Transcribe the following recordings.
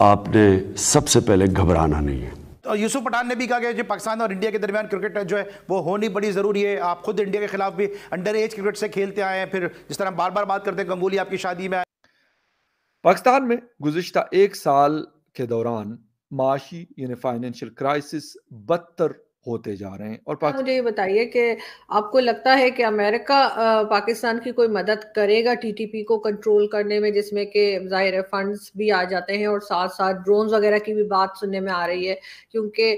आपने सबसे पहले घबराना नहीं है। तो यूसुफ पठान ने भी कहा कि जो पाकिस्तान और इंडिया के दरमियान क्रिकेट जो है वो होनी बड़ी ज़रूरी है। आप खुद इंडिया के खिलाफ भी अंडर एज क्रिकेट से खेलते आए हैं, फिर जिस तरह बार बार बात करते हैं गंगूली आपकी शादी में आए। पाकिस्तान में गुज़िश्ता एक साल के दौरान माशी यानी फाइनेंशियल क्राइसिस बदतर होते जा रहे हैं और मुझे ये बताइए कि आपको लगता है कि अमेरिका पाकिस्तान की कोई मदद करेगा टीटीपी को कंट्रोल करने में, जिसमें कि ज़ाहिर है फंड्स भी आ जाते हैं और साथ साथ ड्रोन्स वगैरह की भी बात सुनने में आ रही है, क्योंकि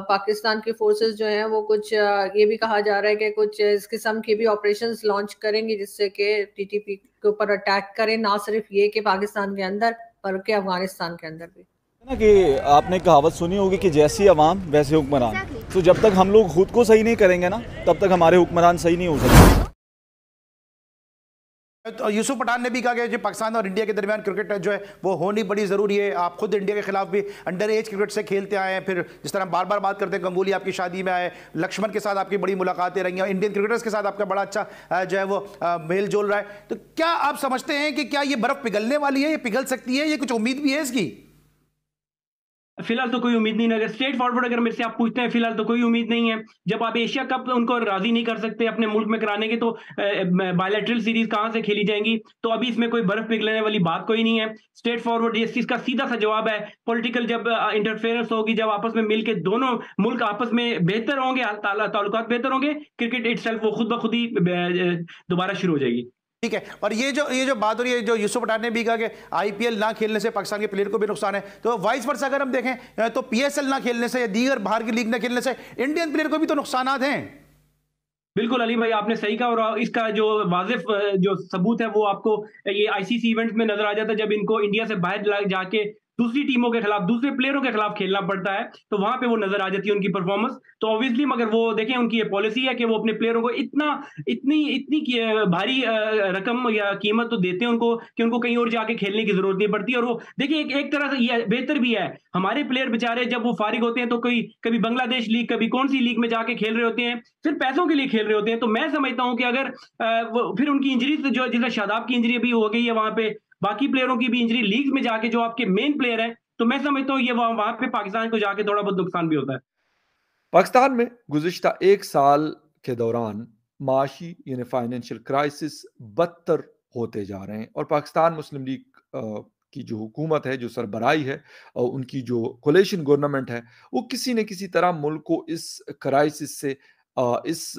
पाकिस्तान की फोर्सेस जो हैं वो कुछ ये भी कहा जा रहा है कि कुछ इस किस्म के भी ऑपरेशंस लॉन्च करेंगे जिससे कि टीटीपी के ऊपर अटैक करें, ना सिर्फ ये कि पाकिस्तान के अंदर बल्कि अफगानिस्तान के अंदर भी। ना कि आपने कहावत सुनी होगी कि जैसी अवाम वैसे हुक्मरान। तो जब तक हम लोग खुद को सही नहीं करेंगे ना, तब तक हमारे हुक्मरान सही नहीं हो सकते। तो यूसुफ पठान ने भी कहा कि जो पाकिस्तान और इंडिया के दरमियान क्रिकेट जो है वो होनी बड़ी ज़रूरी है। आप खुद इंडिया के खिलाफ भी अंडर एज क्रिकेट से खेलते आए हैं, फिर जिस तरह बार बार बात करते हैं गंगूली आपकी शादी में आए, लक्ष्मण के साथ आपकी बड़ी मुलाकातें रही हैं, इंडियन क्रिकेटर्स के साथ आपका बड़ा अच्छा जो है वो मेल जोल रहा है। तो क्या आप समझते हैं कि क्या ये बर्फ पिघलने वाली है, ये पिघल सकती है, ये कुछ उम्मीद भी है इसकी? फिलहाल तो कोई उम्मीद नहीं है। अगर स्ट्रेट फॉरवर्ड अगर मेरे से आप पूछते हैं, फिलहाल तो कोई उम्मीद नहीं है। जब आप एशिया कप उनको राजी नहीं कर सकते अपने मुल्क में कराने के, तो बायलैटरल सीरीज कहां से खेली जाएंगी? तो अभी इसमें कोई बर्फ पिघलने वाली बात कोई नहीं है। स्ट्रेट फॉरवर्ड इस चीज का सीधा सा जवाब है, पॉलिटिकल जब इंटरफेरेंस होगी, जब आपस में मिलकर दोनों मुल्क आपस में बेहतर होंगे, ताल्लुकात बेहतर होंगे, क्रिकेट इटसेल्फ वो खुद ब खुद ही दोबारा शुरू हो जाएगी। ठीक है। और ये जो बात हो रही है, जो यूसुफ पठान ने भी कहा कि आईपीएल ना खेलने से पाकिस्तान के प्लेयर को भी नुकसान है, तो वाइस वर्सा अगर हम देखें तो पीएसएल ना खेलने से या दीगर बाहर की लीग ना खेलने से इंडियन प्लेयर को भी तो नुकसान हैं। बिल्कुल अली भाई, आपने सही कहा। और इसका जो वाजिफ जो सबूत है वो आपको ये आईसीसी इवेंट्स में नजर आ जाता है। जब इनको इंडिया से बाहर जाके दूसरी टीमों के खिलाफ, दूसरे प्लेयरों के खिलाफ खेलना पड़ता है, तो वहां पे वो नजर आ जाती है उनकी परफॉर्मेंस। तो ऑब्वियसली मगर वो देखें, उनकी ये पॉलिसी है कि वो अपने प्लेयरों को इतनी भारी रकम या कीमत तो देते हैं उनको कि उनको कहीं और जाके खेलने की जरूरत नहीं पड़ती। और वो देखिए एक तरह से ये बेहतर भी है। हमारे प्लेयर बेचारे जब वो फारिग होते हैं तो कोई कभी बांग्लादेश लीग, कभी कौन सी लीग में जाके खेल रहे होते हैं, सिर्फ पैसों के लिए खेल रहे होते हैं। तो मैं समझता हूं कि अगर फिर उनकी इंजरी से, जो जिस शादाब की इंजरी भी हो गई है, वहां पे बाकी प्लेयरों की भी इंजरी, लीग में जाके जो आपके मेन प्लेयर है, तो मैं समझता हूँ ये वहां पे पाकिस्तान को जाके थोड़ा बहुत नुकसान भी होता है। पाकिस्तान में गुज़िश्ता एक साल के दौरान माशी यानी फाइनेंशियल क्राइसिस बदतर होते जा रहे हैं और पाकिस्तान मुस्लिम लीग की जो हुकूमत है, जो सरबराही है और उनकी जो कोलेशन गवर्नमेंट है, वो किसी न किसी तरह मुल्क को इस क्राइसिस से, इस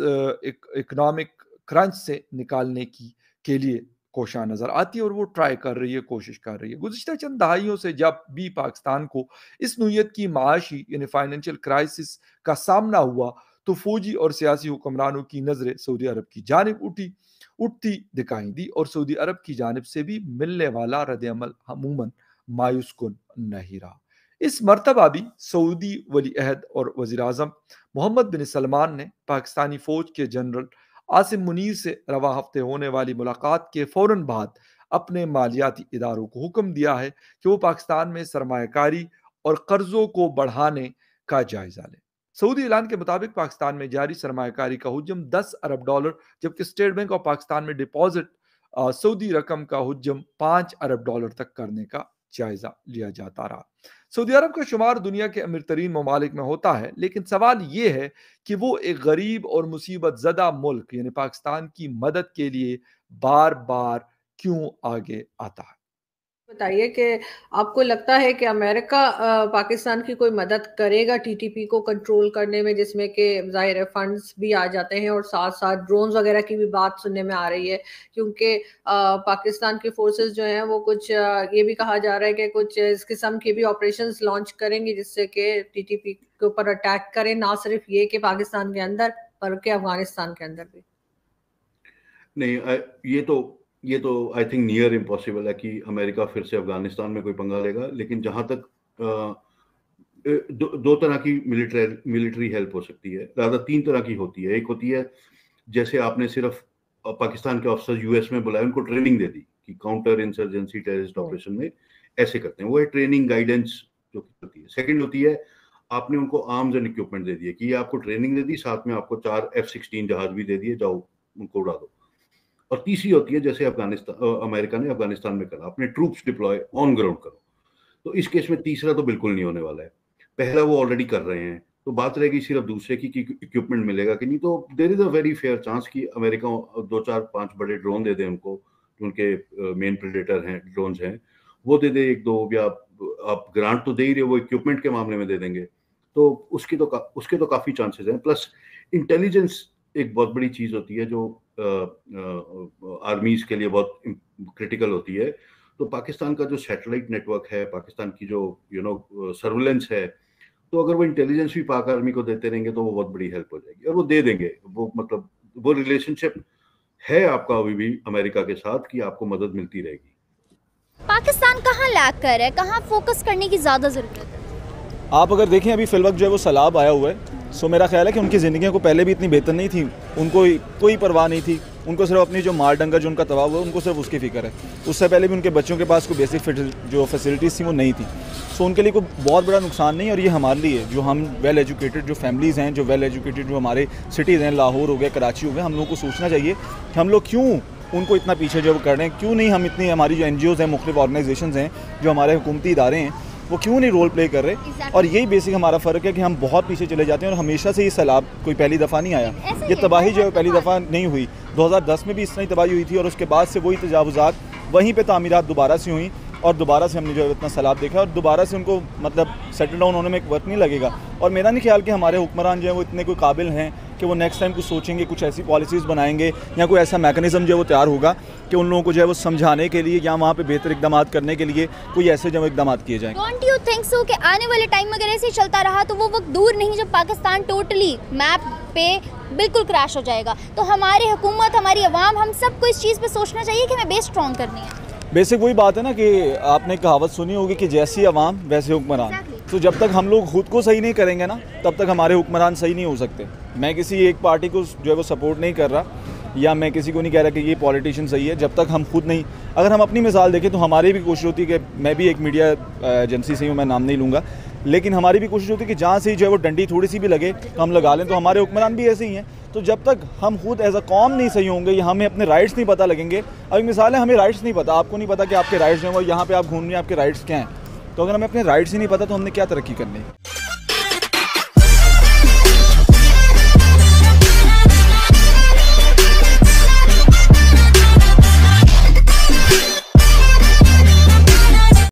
इकोनॉमिक क्रंच से निकालने के लिए कोशिश नज़र आती है और वो ट्राई कर रही है, कोशिश कर रही है। गुज़िश्ता चंद दहाइयों से जब भी पाकिस्तान को इस नौइयत की माशी यानी फाइनेंशियल क्राइसिस का सामना हुआ, तो फौजी और सियासी हुक्मरानों की नज़रें सऊदी अरब की जानिब उठती दिखाई दी और सऊदी अरब की जानिब से भी मिलने वाला रद्द-ए-अमल अमूमन मायूस कुन नहीं रहा। इस मरतबा भी सऊदी वली अहद और वज़ीर-ए-आज़म मोहम्मद बिन सलमान ने पाकिस्तानी फ़ौज के जनरल आसिम मुनीर से रवा हफ्ते होने वाली मुलाकात के फ़ौरन बाद अपने मालियाती इदारों को हुक्म दिया है कि वो पाकिस्तान में सरमायाकारी और कर्ज़ों को बढ़ाने का जायज़ा लें। सऊदी ऐलान के मुताबिक पाकिस्तान में जारी सरमायाकारी का हुज्म $10 अरब, जबकि स्टेट बैंक ऑफ पाकिस्तान में डिपॉजिट सऊदी रकम का हुज्म $5 अरब तक करने का जायज़ा लिया जाता रहा। सऊदी अरब का शुमार दुनिया के अमीर तरीन ममालिक में होता है, लेकिन सवाल ये है कि वो एक गरीब और मुसीबत ज़दा मुल्क यानी पाकिस्तान की मदद के लिए बार बार क्यों आगे आता है? बताइए कि आपको लगता है कि अमेरिका पाकिस्तान की कोई मदद करेगा टीटीपी को कंट्रोल करने में, जिसमें कि ज़ाहिर है फंड्स भी आ जाते हैं और साथ साथ ड्रोन्स वगैरह की भी बात सुनने में आ रही है, क्योंकि पाकिस्तान की फोर्सेस जो हैं वो कुछ ये भी कहा जा रहा है कि कुछ इस किस्म के भी ऑपरेशंस लॉन्च करेंगी जिससे कि टीटीपी के ऊपर अटैक करें, ना सिर्फ ये कि पाकिस्तान के अंदर बल्कि अफगानिस्तान के अंदर भी। नहीं, ये तो आई थिंक नियर इम्पॉसिबल है कि अमेरिका फिर से अफगानिस्तान में कोई पंगा लेगा। लेकिन जहां तक दो तरह की मिलिट्री हेल्प हो सकती है, ज़्यादा तीन तरह की होती है। एक होती है जैसे आपने सिर्फ पाकिस्तान के ऑफिसर यूएस में बुलाए, उनको ट्रेनिंग दे दी कि काउंटर इंसर्जेंसी टेररिस्ट ऑपरेशन में ऐसे करते हैं, वो है ट्रेनिंग गाइडेंस जो होती है। सेकंड होती है आपने उनको आर्म्स एंड इक्विपमेंट दे दिए कि ये आपको ट्रेनिंग दे दी, साथ में आपको 4 F-16 जहाज भी दे दिए, जाओ उनको उड़ा दो। और तीसरी होती है जैसे अमेरिका ने अफगानिस्तान में करा, अपने ट्रूप्स डिप्लॉय ऑन ग्राउंड करो। तो इस केस में तीसरा तो बिल्कुल नहीं होने वाला है। पहला वो ऑलरेडी कर रहे हैं, तो बात रहेगी सिर्फ दूसरे की कि इक्विपमेंट मिलेगा कि नहीं। तो there is a very fair chance कि अमेरिका 2-4-5 बड़े ड्रोन दे दे उनको, उनके मेन प्रेडेटर हैं, ड्रोन्स हैं, वो दे दे 1-2, या आप ग्रांट तो दे ही रहे हो, वो इक्विपमेंट के मामले में दे देंगे, तो उसके तो काफी चांसेस हैं। प्लस इंटेलिजेंस एक बहुत बड़ी चीज होती है जो आर्मीज के लिए बहुत क्रिटिकल होती है। तो पाकिस्तान का जो सैटेलाइट नेटवर्क है, पाकिस्तान की जो सर्विलेंस है, तो अगर वो इंटेलिजेंस भी पाक आर्मी को देते रहेंगे तो वो बहुत बड़ी हेल्प हो जाएगी, और वो दे देंगे। वो मतलब वो रिलेशनशिप है आपका अभी भी अमेरिका के साथ कि आपको मदद मिलती रहेगी। पाकिस्तान कहाँ लैग कर रहा है, कहाँ फोकस करने की ज़्यादा ज़रूरत है? आप अगर देखें अभी फिल वक्त जो है वो सैलाब आया हुआ है, सो मेरा ख्याल है कि उनकी ज़िंदगियों को पहले भी इतनी बेहतर नहीं थी, उनको कोई परवाह नहीं थी, उनको सिर्फ अपनी जो माल डंगर जो उनका तबाह हुआ उनको सिर्फ उसकी फ़िक्र है। उससे पहले भी उनके बच्चों के पास कोई बेसिक जो फैसिलिटीज़ थी वो नहीं थी। सो उनके लिए कोई बहुत बड़ा नुकसान नहीं है, और ये हमारे लिए जो हम वेल एजुकेटेड जो फैमिलीज़ हैं, जो वेल एजुकेटेड जो हमारे सिटीज़ हैं, लाहौर हो गया, कराची हो गया, हम लोगों को सोचना चाहिए कि हम लोग क्यों उनको इतना पीछे जो कर रहे हैं, क्यों नहीं हम इतनी हमारी जो NGOs हैं, मुख्तलिफ ऑर्गेनाइजेशंस हैं, जो हमारे हुकूमती इदारे हैं, वो क्यों नहीं रोल प्ले कर रहे। और यही बेसिक हमारा फ़र्क है कि हम बहुत पीछे चले जाते हैं, और हमेशा से ये सैलाब कोई पहली दफ़ा नहीं आया, ये तबाही जो है पहली दफ़ा नहीं हुई। 2010 में भी इस तरह ही तबाही हुई थी, और उसके बाद से वही तजावुज़ात, वहीं पे तामीरात दोबारा से हुई, और दोबारा से हमने जो है इतना सैलाब देखा, और दोबारा से उनको मतलब सेटल डाउन होने में एक वक्त नहीं लगेगा। और मेरा नहीं ख्याल कि हमारे हुक्मरान जो है वो इतने कोई काबिल हैं कि वो नेक्स्ट टाइम कुछ सोचेंगे, कुछ ऐसी पॉलिसीज़ बनाएंगे, या कोई ऐसा मैकेनिज़्म जो है वो तैयार होगा कि उन लोगों को जो है वो समझाने के लिए या वहाँ पे बेहतर इकदाम करने के लिए कोई ऐसे जो इकदाम किए जाएँ। डोंट यू थिंक सो कि आने वाले टाइम में अगर ऐसे चलता रहा तो वो वक्त दूर नहीं जब पाकिस्तान टोटली मैप पे बिल्कुल क्रैश हो जाएगा? तो हमारी हुकूमत, हमारी अवाम, हम सबको इस चीज़ पे सोचना चाहिए कि हमें बेस स्ट्रॉन्ग करनी है। बेसिक वही बात है ना कि आपने कहावत सुनी होगी कि जैसी अवाम वैसे हुक्मरान। तो जब तक हम लोग खुद को सही नहीं करेंगे ना, तब तक हमारे हुक्मरान सही नहीं हो सकते। मैं किसी एक पार्टी को जो है वो सपोर्ट नहीं कर रहा, या मैं किसी को नहीं कह रहा कि ये पॉलिटिशियन सही है, जब तक हम खुद नहीं। अगर हम अपनी मिसाल देखें तो हमारी भी कोशिश होती है कि मैं भी एक मीडिया एजेंसी से हूँ, मैं नाम नहीं लूँगा, लेकिन हमारी भी कोशिश होती है कि जहाँ से जो है वो डंडी थोड़ी सी भी लगे तो हम लगा लें। तो हमारे हुक्मरान भी ऐसे ही हैं। तो जब तक हम खुद एज अ कौम नहीं सही होंगे, या हमें अपने राइट्स नहीं पता लगेंगे। अभी मिसाल है, हमें राइट्स नहीं पता, आपको नहीं पता कि आपके राइट्स जो हैं वो यहाँ पे आप घूम रहे हैं, आपके राइट्स क्या हैं। तो अगर हमें अपने राइट्स ही नहीं पता तो हमने क्या तरक्की करनी है।